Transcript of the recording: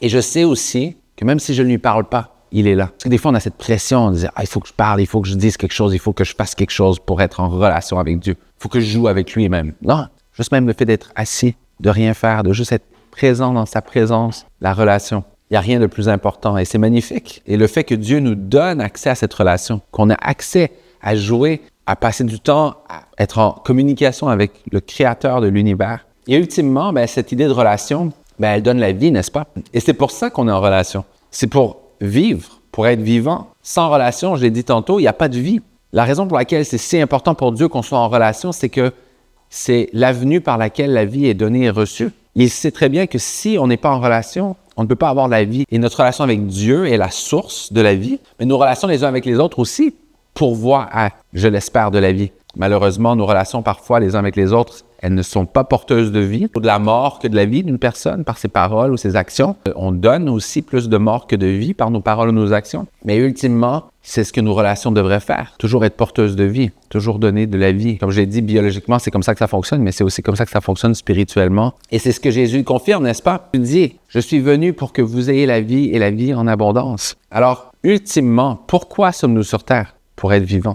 Et je sais aussi que même si je ne lui parle pas, il est là. Parce que des fois, on a cette pression, on dit « Ah, il faut que je parle, il faut que je dise quelque chose, il faut que je fasse quelque chose pour être en relation avec Dieu. Il faut que je joue avec lui même. » Non, juste même le fait d'être assis, de rien faire, de juste être présent dans sa présence, la relation. Il n'y a rien de plus important et c'est magnifique. Et le fait que Dieu nous donne accès à cette relation, qu'on a accès à jouer, à passer du temps, à être en communication avec le Créateur de l'univers. Et ultimement, cette idée de relation, elle donne la vie, n'est-ce pas? Et c'est pour ça qu'on est en relation. C'est pour vivre, pour être vivant. Sans relation, je l'ai dit tantôt, il n'y a pas de vie. La raison pour laquelle c'est si important pour Dieu qu'on soit en relation, c'est que c'est l'avenue par laquelle la vie est donnée et reçue. Il sait très bien que si on n'est pas en relation, on ne peut pas avoir la vie. Et notre relation avec Dieu est la source de la vie, mais nos relations les uns avec les autres aussi pourvoient à, je l'espère, de la vie. Malheureusement, nos relations parfois les uns avec les autres, elles ne sont pas porteuses de vie, ou de la mort que de la vie d'une personne par ses paroles ou ses actions. On donne aussi plus de mort que de vie par nos paroles ou nos actions. Mais ultimement, c'est ce que nos relations devraient faire. Toujours être porteuses de vie, toujours donner de la vie. Comme je l'ai dit, biologiquement, c'est comme ça que ça fonctionne, mais c'est aussi comme ça que ça fonctionne spirituellement. Et c'est ce que Jésus confirme, n'est-ce pas? Il dit, « Je suis venu pour que vous ayez la vie et la vie en abondance. » Alors, ultimement, pourquoi sommes-nous sur terre? Pour être vivants.